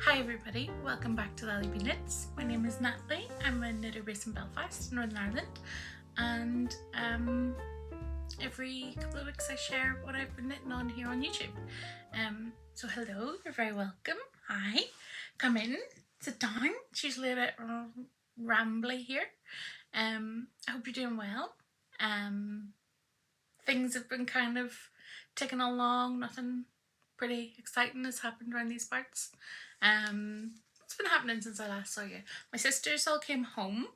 Hi everybody, welcome back to Laaleebee Knits. My name is Natalie. I'm a knitter based in Belfast, Northern Ireland, and every couple of weeks I share what I've been knitting on here on YouTube. So hello, you're very welcome. Hi, come in, sit down. It's usually a bit rambly here. I hope you're doing well. Things have been kind of ticking along, nothing pretty exciting has happened around these parts. What's been happening since I last saw you? My sisters all came home.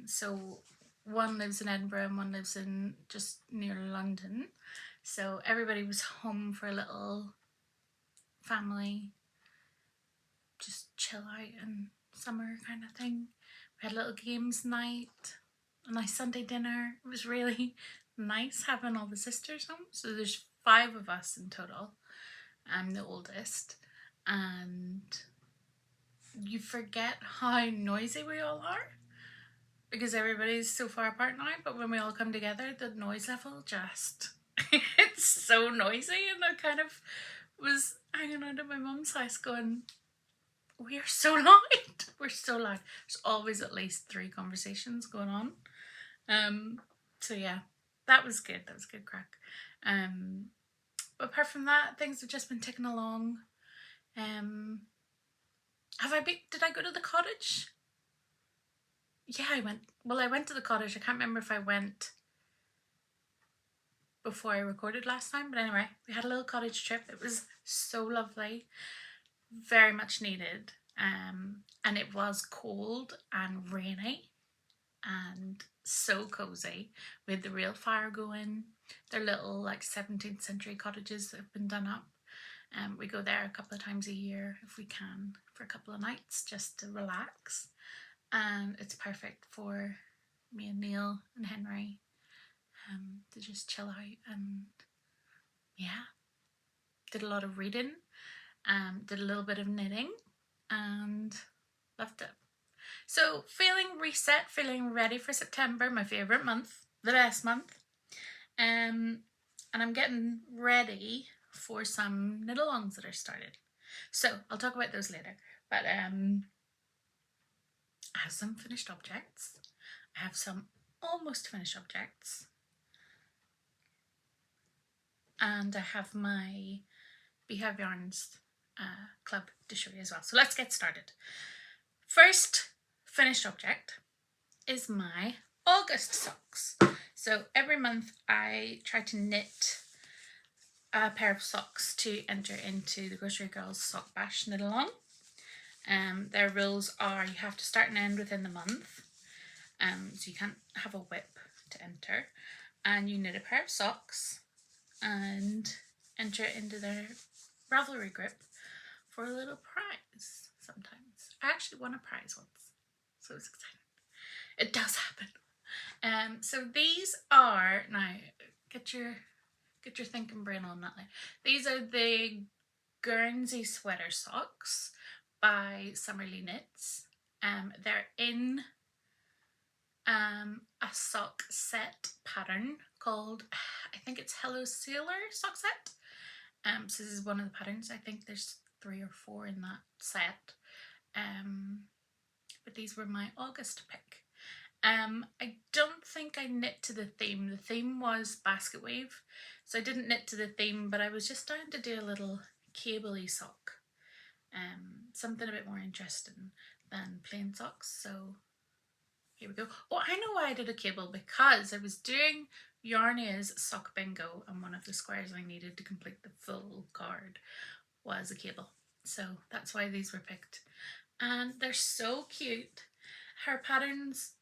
So one lives in Edinburgh and one lives in just near London. So everybody was home for a little family, just chill out and summer kind of thing. We had a little games night, a nice Sunday dinner. It was really nice having all the sisters home. So there's 5 of us in total. I'm the oldest, and you forget how noisy we all are because everybody's so far apart now, but when we all come together, the noise level just it's so noisy. And I kind of was hanging out at my mum's house going, we are so loud. We're so loud. There's always at least 3 conversations going on. So yeah, that was good. That was good crack. But apart from that, things have just been ticking along. Did I go to the cottage? Yeah, I went. Well, I went to the cottage. I can't remember if I went before I recorded last time, but anyway, we had a little cottage trip. It was so lovely, very much needed. And it was cold and rainy and so cozy. We had the real fire going. They're little like 17th century cottages that have been done up. We go there a couple of times a year if we can for a couple of nights just to relax, and it's perfect for me and Neil and Henry to just chill out. And yeah, did a lot of reading, did a little bit of knitting and loved it. So feeling reset, feeling ready for September, my favourite month, the best month. And I'm getting ready for some knit-alongs that are started. So I'll talk about those later. But I have some finished objects. I have some almost finished objects. And I have my Beehive Yarns club to show you as well. So let's get started. First finished object is my August socks. So every month I try to knit a pair of socks to enter into the Grocery Girls Sock Bash knit along. Their rules are you have to start and end within the month, so you can't have a whip to enter, and you knit a pair of socks and enter it into their Ravelry group for a little prize sometimes. I actually won a prize once, so it's exciting. It does happen. So these are, now get your thinking brain on that. These are the Guernsey sweater socks by Summerly Knits. They're in a sock set pattern called, I think it's Hello Sailor sock set. So this is one of the patterns. I think there's 3 or 4 in that set. But these were my August pick. I don't think I knit to the theme. The theme was basket weave, so I didn't knit to the theme, but I was just down to do a little cable-y sock. Something a bit more interesting than plain socks, so here we go. Oh, I know why I did a cable, because I was doing Yarnia's sock bingo and one of the squares I needed to complete the full card was a cable. So that's why these were picked. And they're so cute. Her patterns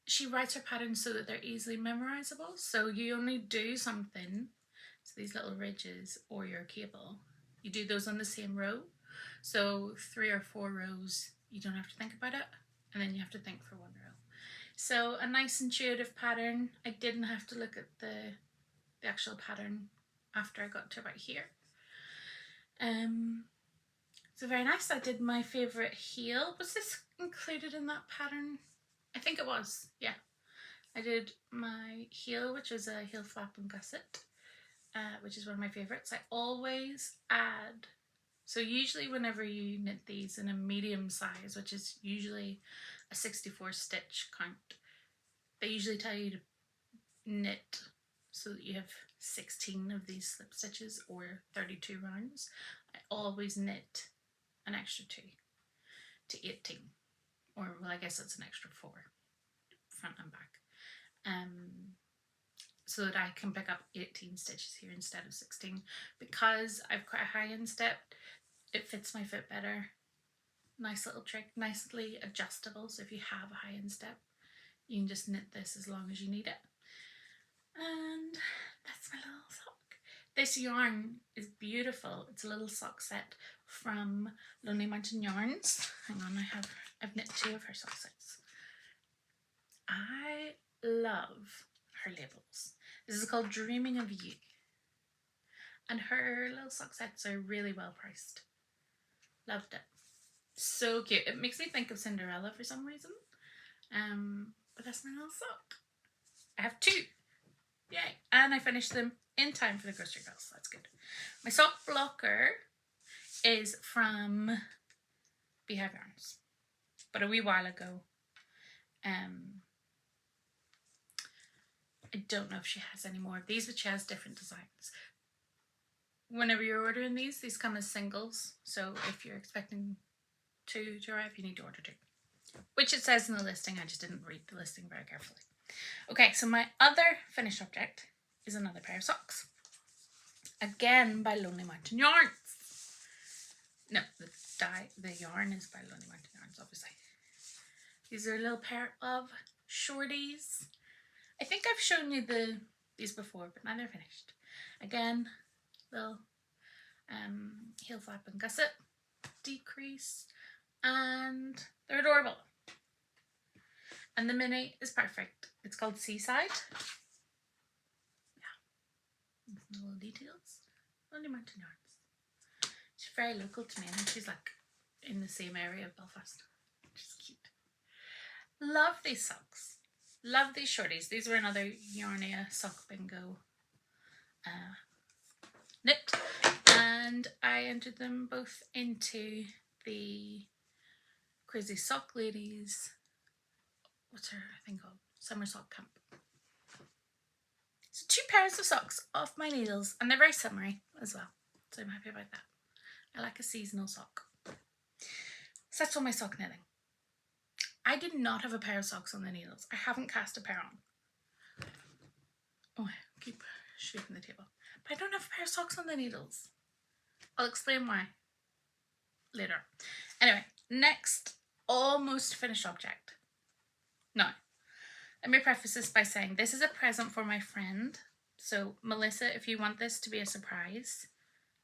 she writes her patterns so that they're easily memorizable. So you only do something, so these little ridges or your cable, you do those on the same row. So 3 or 4 rows, you don't have to think about it, and then you have to think for 1 row. So a nice intuitive pattern. I didn't have to look at the actual pattern after I got to about here. So very nice. I did my favourite heel. Was this included in that pattern? I think it was, yeah. I did my heel, which was a heel flap and gusset, which is one of my favourites. I always add So usually whenever you knit these in a medium size, which is usually a 64 stitch count, they usually tell you to knit so that you have 16 of these slip stitches or 32 rounds. I always knit an extra 2 to 18, or well, I guess it's an extra 4 front and back, so that I can pick up 18 stitches here instead of 16. Because I've quite a high instep, it fits my foot better. Nice little trick, nicely adjustable, so if you have a high instep you can just knit this as long as you need it. And that's my little sock. This yarn is beautiful. It's a little sock set from Lonely Mountain Yarns. Hang on, I've knit 2 of her sock sets. I love her labels. This is called Dreaming of You, and her little sock sets are really well priced. Loved it. So cute. It makes me think of Cinderella for some reason. But that's my little sock. I have 2. Yay. And I finished them in time for the grocery bill, so that's good. My sock blocker is from Beehive Yarns, but a wee while ago. I don't know if she has any more of these, but she has different designs. Whenever you're ordering these come as singles, so if you're expecting 2 to arrive, you need to order 2. Which it says in the listing, I just didn't read the listing very carefully. Okay, so my other finished object is another pair of socks. Again by Lonely Mountain Yarns. No, the yarn is by Lonely Mountain Yarns, obviously. These are a little pair of shorties. I think I've shown you these before, but now they're finished. Again, little heel flap and gusset, decrease, and they're adorable. And the mini is perfect. It's called Seaside. Yeah, the little details. Lonely Mountain Yarns. She's very local to me. I think she's like in the same area of Belfast. She's cute. Love these socks. Love these shorties. These were another Yarnia Sock Bingo knit, and I entered them both into the Crazy Sock Ladies, what's her thing called? Summer Sock Camp. So 2 pairs of socks off my needles, and they're very summery as well, so I'm happy about that. I like a seasonal sock. So that's all my sock knitting. I did not have a pair of socks on the needles. I haven't cast a pair on. Oh, I keep shooting the table. But I don't have a pair of socks on the needles. I'll explain why later. Anyway, next almost finished object. Now, let me preface this by saying this is a present for my friend. So Melissa, if you want this to be a surprise,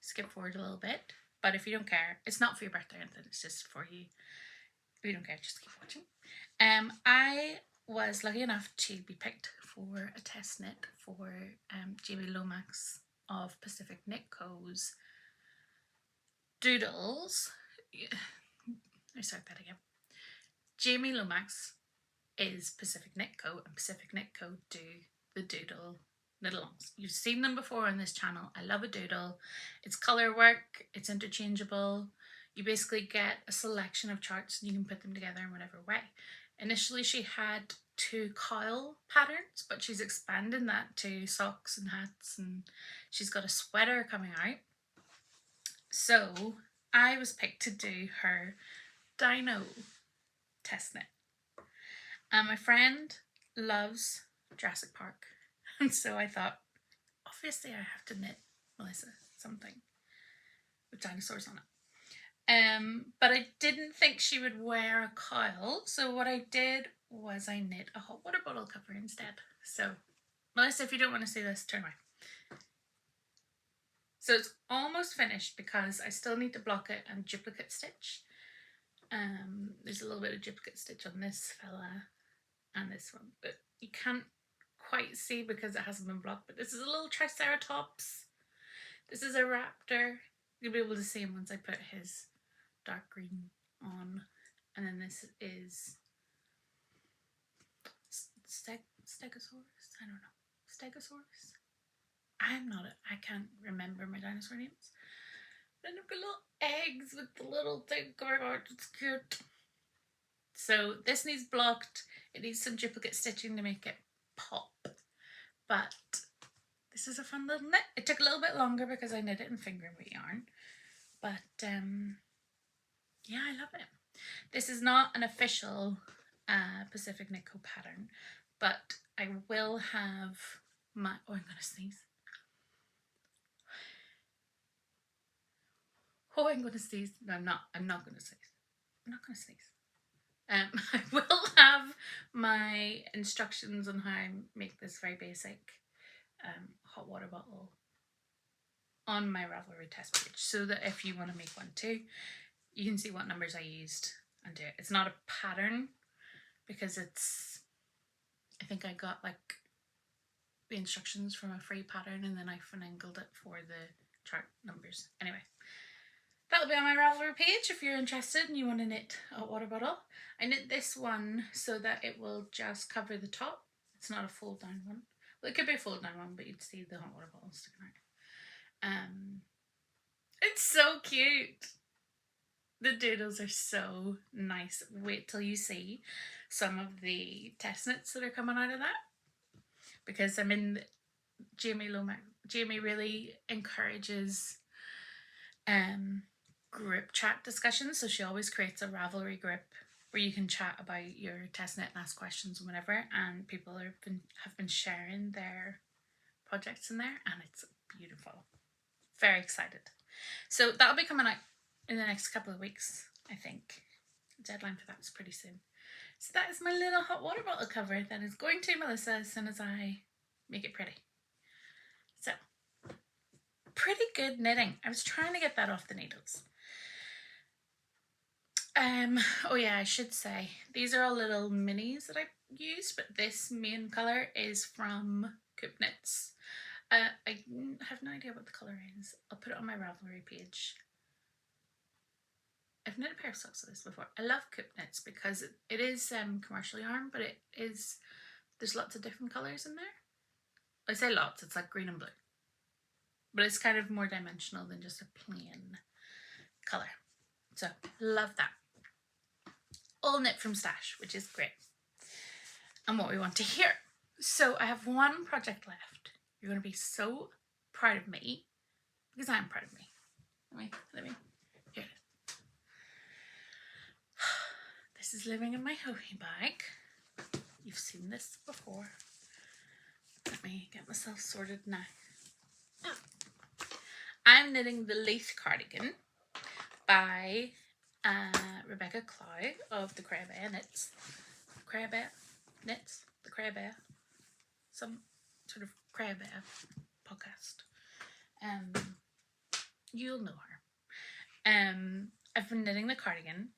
skip forward a little bit. But if you don't care, it's not for your birthday or anything, it's just for you. If you don't care, just keep watching. I was lucky enough to be picked for a test knit for Jamie Lomax of Pacific Knit Co.'s Doodles. I start that again. Jamie Lomax is Pacific Knit Co. and Pacific Knit Co. do the doodle Knitalongs. You've seen them before on this channel. I love a doodle. It's colour work, it's interchangeable. You basically get a selection of charts and you can put them together in whatever way. Initially she had 2 cowl patterns, but she's expanding that to socks and hats, and she's got a sweater coming out. So I was picked to do her Dino test knit. And my friend loves Jurassic Park, and so I thought, obviously I have to knit Melissa something with dinosaurs on it. But I didn't think she would wear a cowl, so what I did was I knit a hot water bottle cover instead. So, Melissa, if you don't want to see this, turn away. So it's almost finished because I still need to block it and duplicate stitch. There's a little bit of duplicate stitch on this fella and this one, but you can't quite see because it hasn't been blocked, but this is a little Triceratops. This is a raptor. You'll be able to see him once I put his dark green on. And then this is Stegosaurus? I don't know. Stegosaurus? I can't remember my dinosaur names. And I've got little eggs with the little thing going on. It's cute. So this needs blocked. It needs some duplicate stitching to make it pop. But this is a fun little knit. It took a little bit longer because I knit it in finger weight yarn. But yeah, I love it. This is not an official Pacific Knit Co pattern, but I will have my, oh, I'm gonna sneeze. Oh, I'm gonna sneeze. No, I'm not gonna sneeze. I'm not gonna sneeze. I will have my instructions on how I make this very basic hot water bottle on my Ravelry test page, so that if you want to make one too, you can see what numbers I used and do it. It's not a pattern because it's, I think I got like the instructions from a free pattern and then I finagled it for the chart numbers. Anyway, that'll be on my Ravelry page if you're interested and you want to knit a water bottle. I knit this one so that it will just cover the top. It's not a fold down one. Well, it could be a fold down one, but you'd see the hot water bottle sticking out. It's so cute. The doodles are so nice. Wait till you see some of the test knits that are coming out of that. Because I'm in Jamie really encourages group chat discussions, so she always creates a Ravelry group where you can chat about your test knit and ask questions and whatever, and people have been sharing their projects in there, and it's beautiful. Very excited. So that'll be coming out in the next couple of weeks, I think. The deadline for that is pretty soon. So that is my little hot water bottle cover that is going to Melissa as soon as I make it pretty. So, pretty good knitting. I was trying to get that off the needles. Oh yeah, I should say, these are all little minis that I used, but this main colour is from Coop Knits. I have no idea what the colour is. I'll put it on my Ravelry page. I've knit a pair of socks with this before. I love Coop Knits because it is commercial yarn, but there's lots of different colours in there. I say lots, it's like green and blue. But it's kind of more dimensional than just a plain colour. So, love that. All knit from stash, which is great. And what we want to hear. So, I have one project left. You're going to be so proud of me, because I'm proud of me. Let me, here it is. This is living in my hoey bag. You've seen this before. Let me get myself sorted now. I'm knitting the Leith Cardigan by Rebecca Clow of the Crabbear Knits. The Crabbear. Some sort of Crabbear podcast. You'll know her. I've been knitting the cardigan.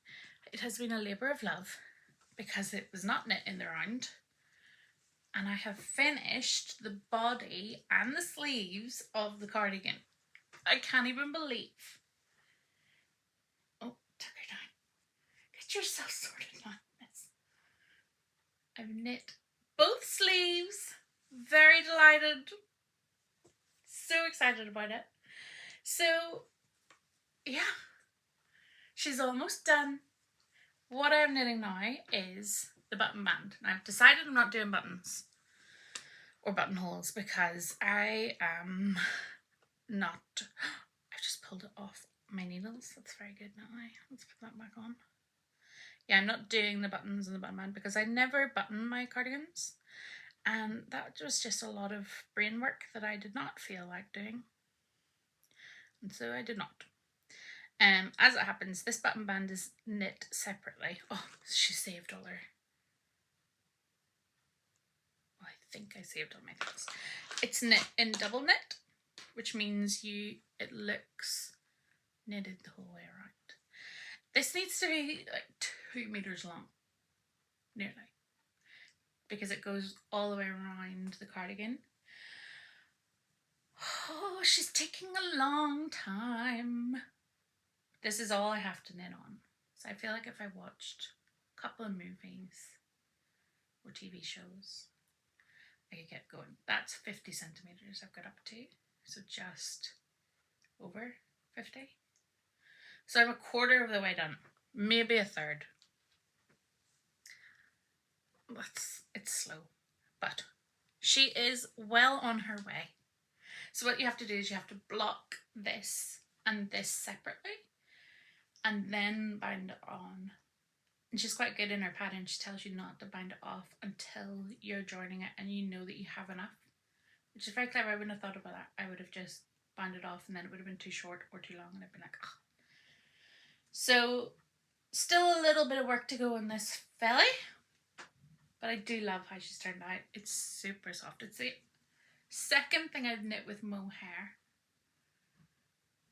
It has been a labour of love because it was not knit in the round. And I have finished the body and the sleeves of the cardigan. I can't even believe. Oh, tuck her down. Get yourself sorted on this. I've knit both sleeves. Very delighted. So excited about it. So, yeah. She's almost done. What I'm knitting now is the button band. Now, I've decided I'm not doing buttons or buttonholes because I am not. I've just pulled it off my needles. That's very good now. Let's put that back on. Yeah, I'm not doing the buttons and the button band because I never button my cardigans, and that was just a lot of brain work that I did not feel like doing, and so I did not. As it happens, this button band is knit separately. Oh, she saved all her. Well, I think I saved all my things. It's knit in double knit, which means it looks knitted the whole way around. This needs to be like 2 meters long, nearly, because it goes all the way around the cardigan. Oh, she's taking a long time. This is all I have to knit on. So I feel like if I watched a couple of movies or TV shows, I could get going. That's 50 centimeters I've got up to. So just over 50. So I'm a quarter of the way done. Maybe a third. It's slow. But she is well on her way. So what you have to do is you have to block this and this separately and then bind it on. And she's quite good in her pattern. She tells you not to bind it off until you're joining it and you know that you have enough. Which is very clever. I wouldn't have thought about that. I would have just bound it off and then it would have been too short or too long and I'd been like, ugh. So still a little bit of work to go on this felly. But I do love how she's turned out. It's super soft. It's the second thing I've knit with mohair.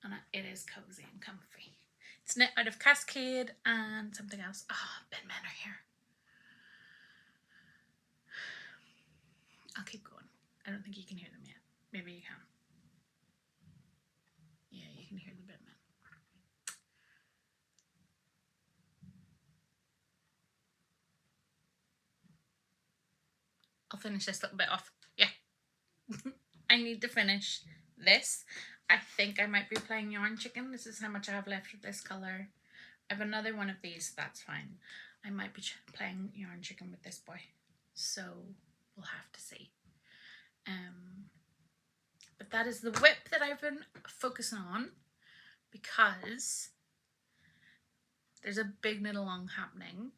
And it is cozy and comfy. It's knit out of Cascade and something else. Ah, bin men are here. I'll keep going. I don't think you can hear them yet. Maybe you can. Yeah, you can hear the bin men. I'll finish this little bit off. Yeah. I need to finish this. I think I might be playing Yarn Chicken. This is how much I have left of this colour. I have another one of these, that's fine. I might be playing Yarn Chicken with this boy. So we'll have to see. But that is the whip that I've been focusing on because there's a big knit-along happening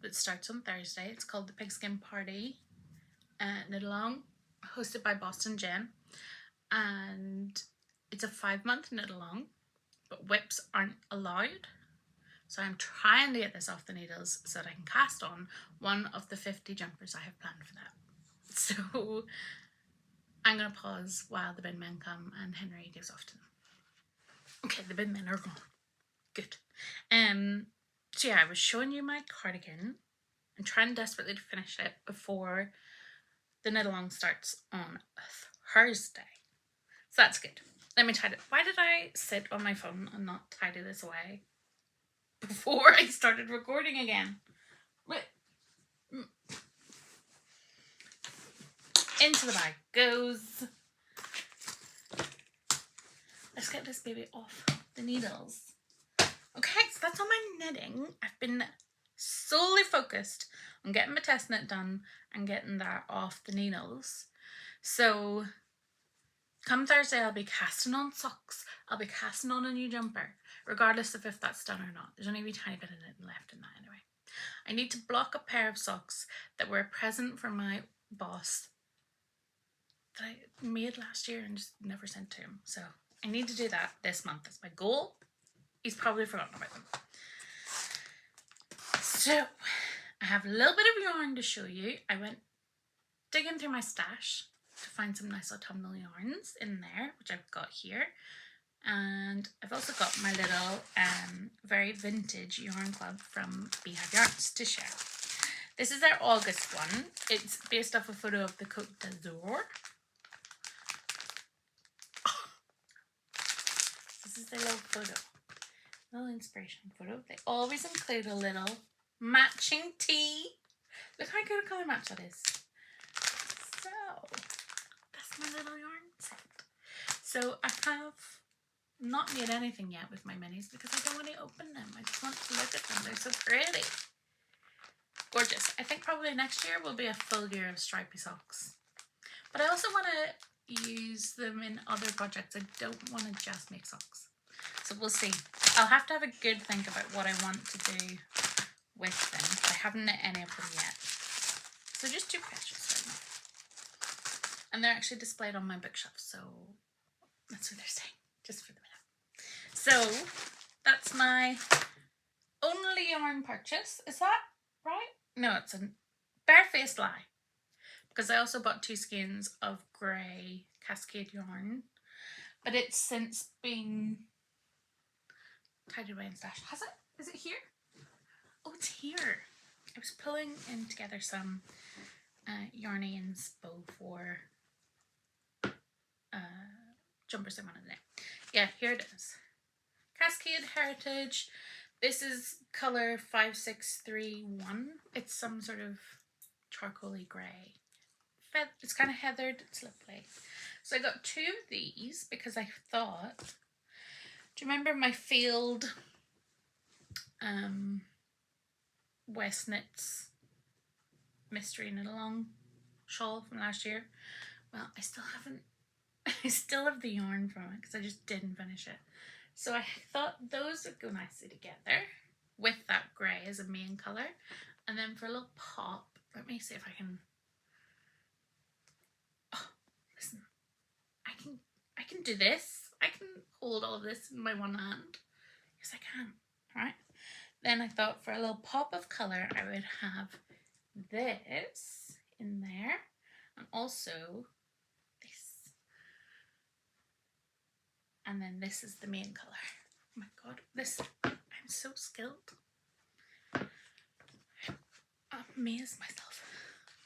that starts on Thursday. It's called the Pigskin Party knit-along, hosted by Boston Jen. And it's a 5-month knit-along, but whips aren't allowed. So I'm trying to get this off the needles so that I can cast on one of the 50 jumpers I have planned for that. So I'm going to pause while the bin men come and Henry goes off to them. Okay, the bin men are gone. Good. So yeah, I was showing you my cardigan and trying desperately to finish it before the knit-along starts on Thursday. So that's good. Let me tidy it. Why did I sit on my phone and not tidy this away before I started recording again? Wait. Into the bag goes. Let's get this baby off the needles. Okay, so that's all my knitting. I've been solely focused on getting my test knit done and getting that off the needles. So come Thursday, I'll be casting on socks. I'll be casting on a new jumper, regardless of if that's done or not. There's only a wee tiny bit of knitting left in that anyway. I need to block a pair of socks that were a present from my boss that I made last year and just never sent to him. So I need to do that this month. That's my goal. He's probably forgotten about them. So I have a little bit of yarn to show you. I went digging through my stash to find some nice autumnal yarns in there, which I've got here. And I've also got my little very vintage yarn club from Beehive Yarns to share. This is their August one. It's based off a photo of the Côte d'Azur. This is their little photo. Little inspiration photo. They always include a little matching tee. Look how good a colour match that is. So that's my little yarn set. So I have not made anything yet with my minis because I don't want to open them. I just want to look at them. They're so pretty. Gorgeous. I think probably next year will be a full year of stripy socks. But I also want to use them in other projects. I don't want to just make socks. So we'll see. I'll have to have a good think about what I want to do with them. I haven't knit any of them yet. So just too precious right now. And they're actually displayed on my bookshelf, so that's what they're saying, just for the minute. So that's my only yarn purchase. Is that right? No, it's a barefaced lie. Because I also bought 2 skeins of grey Cascade yarn. But it's since been tied away in stash. Has it? Is it here? Oh, it's here. I was pulling in together some yarny inspo for jumpers I wanted to knit. Yeah, here it is. Cascade Heritage. This is colour 5631. It's some sort of charcoaly grey. It's kind of heathered. It's lovely. So I got 2 of these because I thought, do you remember my failed West Knits Mystery Knit-along shawl from last year. Well, I still haven't, I still have the yarn from it because I just didn't finish it. So I thought those would go nicely together with that grey as a main colour. And then for a little pop, let me see if I can, oh, listen, I can do this. I can hold all of this in my one hand. Yes, I can, right? Then I thought for a little pop of colour, I would have this in there, and also this. And then this is the main colour. Oh my god, this, I'm so skilled. I amaze myself.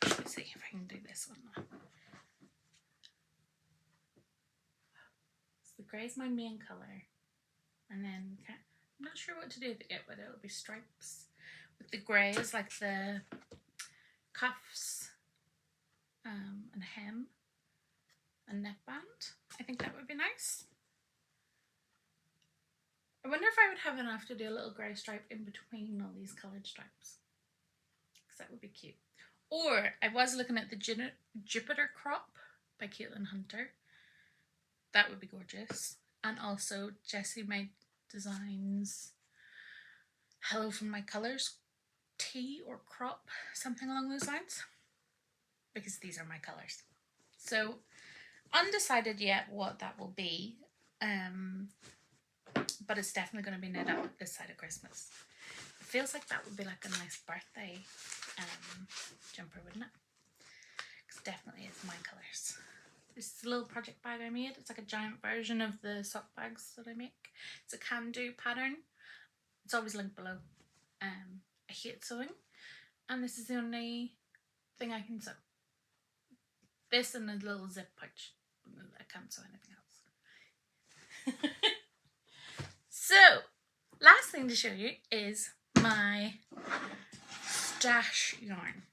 Let me see if I can do this one now. So the grey is my main colour, and then I'm not sure what to do with it, whether it'll be stripes with the grey is like the cuffs and hem and neckband. I think that would be nice. I wonder if I would have enough to do a little grey stripe in between all these coloured stripes, because that would be cute. Or I was looking at the Jupiter crop by Caitlin Hunter. That would be gorgeous. And also Jessie Meg Designs Hello from My Colours tee or crop, something along those lines, because these are my colours. So undecided yet what that will be, but it's definitely going to be knit up this side of Christmas. It feels like that would be like a nice birthday jumper, wouldn't it? Because definitely it's my colours. This is a little project bag I made. It's like a giant version of the sock bags that I make. It's a can-do pattern. It's always linked below. I hate sewing, and this is the only thing I can sew. This and a little zip pouch. I can't sew anything else. So, last thing to show you is my stash yarn.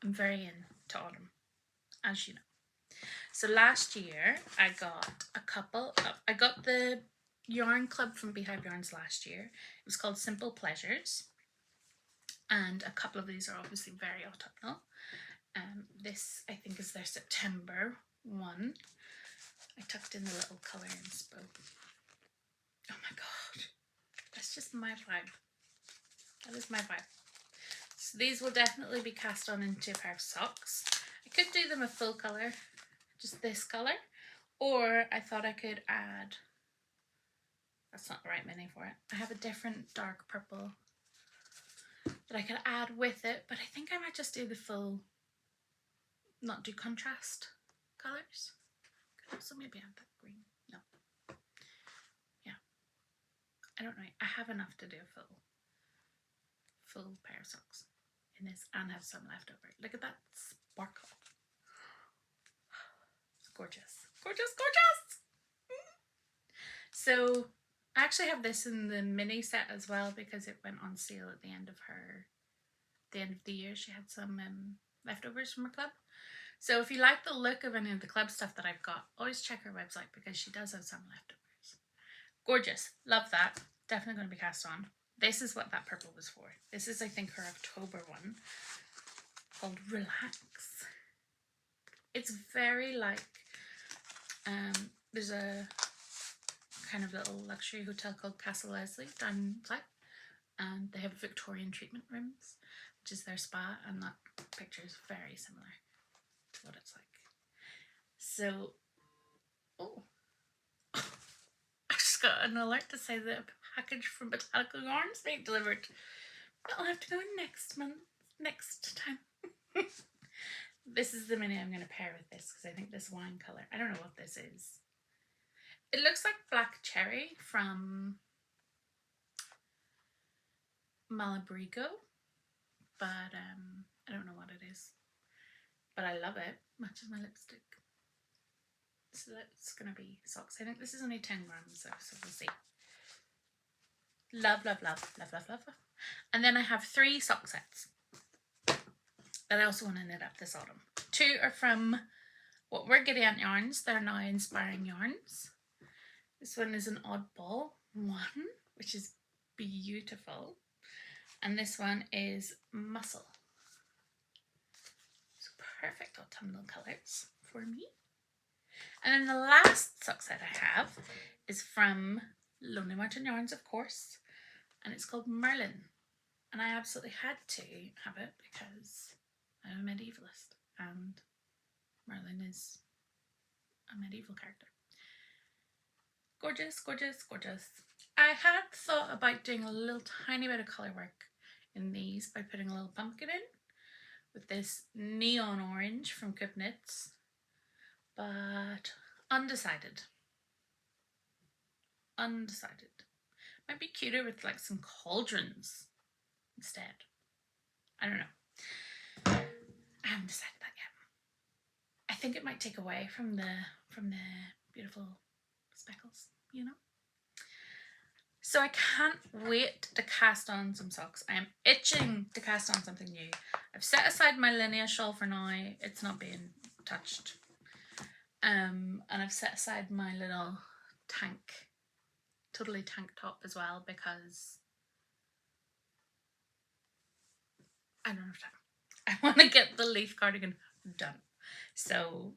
I'm very into autumn, as you know. So last year I got I got the yarn club from Beehive Yarns last year. It was called Simple Pleasures, and a couple of these are obviously very autumnal. This I think is their September one. I tucked in the little colour inspo. Oh my god, that's just my vibe. That is my vibe. So these will definitely be cast on into a pair of socks. I could do them a full colour, just this colour, or I thought I could add, that's not the right mini for it. I have a different dark purple that I could add with it, but I think I might just do the full, not do contrast colours. Could also maybe add that green. No. Yeah. I don't know. I have enough to do a full pair of socks in this and have some left over. Look at that sparkle. It's gorgeous. Gorgeous, gorgeous! So I actually have this in the mini set as well because it went on sale at the end of the year. She had some leftovers from her club. So if you like the look of any of the club stuff that I've got, always check her website because she does have some leftovers. Gorgeous. Love that. Definitely going to be cast on. This is what that purple was for. This is, I think, her October one called Relax. It's very like, there's a kind of little luxury hotel called Castle Leslie down south, and they have Victorian treatment rooms, which is their spa, and that picture is very similar to what it's like. So, oh, I just got an alert to say that a package from Botanical Yarns being delivered. I'll have to go in next time. This is the mini I'm going to pair with this because I think this wine colour, I don't know what this is. It looks like black cherry from Malabrigo, but I don't know what it is. But I love it. Matches my lipstick. So that's going to be socks. I think this is only 10 grams though, so we'll see. Love, love, love, love, love, love. And then I have 3 sock sets that I also want to knit up this autumn. 2 are from What Were Giddy Aunt Yarns. They're now Inspiring Yarns. This one is an oddball one, which is beautiful. And this one is Muscle. So perfect autumnal colours for me. And then the last sock set I have is from Lonely Mountain Yarns, of course, and it's called Merlin. And I absolutely had to have it because I'm a medievalist and Merlin is a medieval character. Gorgeous, gorgeous, gorgeous. I had thought about doing a little tiny bit of colour work in these by putting a little pumpkin in with this neon orange from Coop Knits, but undecided. Might be cuter with like some cauldrons instead. I don't know. I haven't decided that yet. I think it might take away from the beautiful speckles, you know. So I can't wait to cast on some socks. I am itching to cast on something new. I've set aside my Linea shawl for now. It's not being touched. And I've set aside my little totally tank top as well because I don't have time. I want to get the leaf cardigan done. So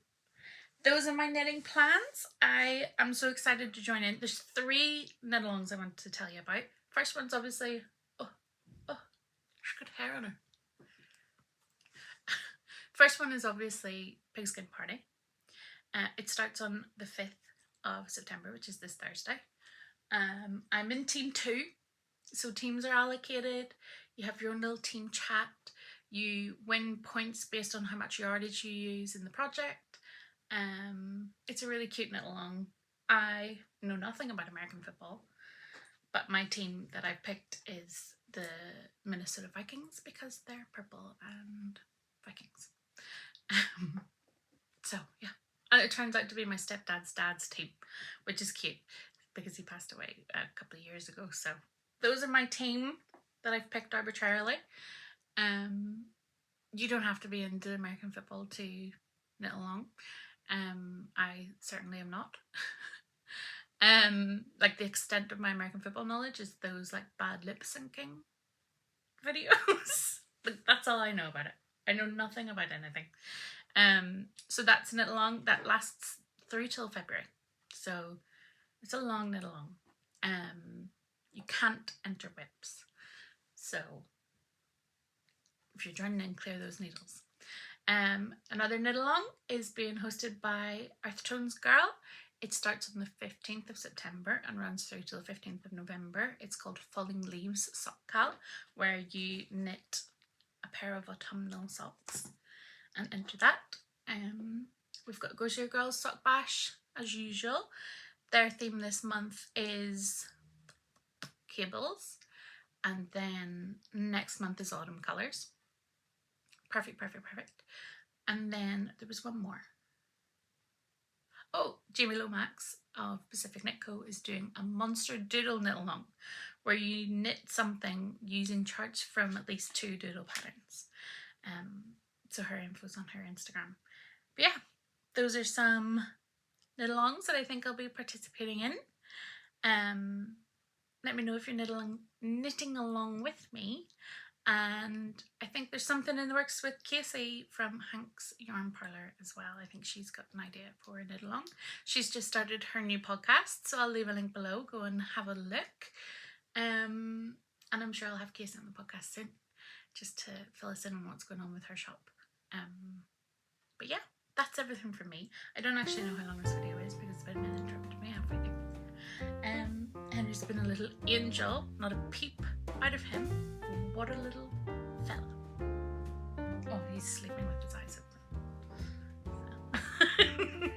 those are my knitting plans. I am so excited to join in. There's 3 knit-alongs I want to tell you about. First one's obviously, she's got hair on her. First one is obviously Pigskin Party. It starts on the 5th of September, which is this Thursday. I'm in team 2, so teams are allocated. You have your own little team chat. You win points based on how much yardage you use in the project. It's a really cute knit-along. I know nothing about American football, but my team that I've picked is the Minnesota Vikings because they're purple and Vikings. So yeah, and it turns out to be my stepdad's dad's team, which is cute because he passed away a couple of years ago. So those are my team that I've picked arbitrarily. You don't have to be into American football to knit along. I certainly am not. Like the extent of my American football knowledge is those like bad lip syncing videos. Like that's all I know about it. I know nothing about anything. So that's knit along that lasts through till February. So it's a long knit along. You can't enter whips. So if you're joining in, clear those needles. Another knit along is being hosted by Earth Tones Girl. It starts on the 15th of September and runs through till the 15th of November. It's called Falling Leaves Sock Cal, where you knit a pair of autumnal socks and enter that. We've got Goes Your Girls Sock Bash as usual. Their theme this month is cables, and then next month is autumn colours. Perfect. And then there was one more. Oh, Jamie Lomax of Pacific Knit Co is doing a monster doodle knit along where you knit something using charts from at least 2 doodle patterns. So her info's on her Instagram. But yeah, those are some knit alongs that I think I'll be participating in. Let me know if you're knitting along with me. And I think there's something in the works with Casey from Hanks Yarn Parlour as well. I think she's got an idea for a knit along. She's just started her new podcast, so I'll leave a link below. Go and have a look. And I'm sure I'll have Casey on the podcast soon, just to fill us in on what's going on with her shop. But yeah, that's everything from me. I don't actually know how long this video is because Spiderman interrupted me halfway through. Henry's been a little angel, not a peep out of him. What a little fella. Oh, he's sleeping with his eyes open.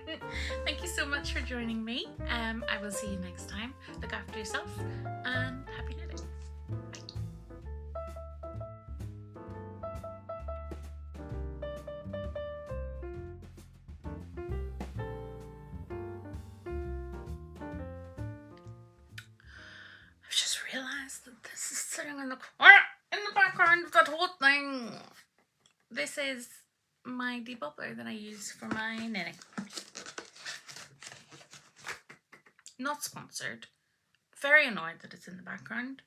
Thank you so much for joining me. I will see you next time. Look after yourself and happy knitting. I've just realised that this is sitting in the corner in the background of that whole thing. This is my debobbler that I use for my knitting. Not sponsored. Very annoyed that it's in the background.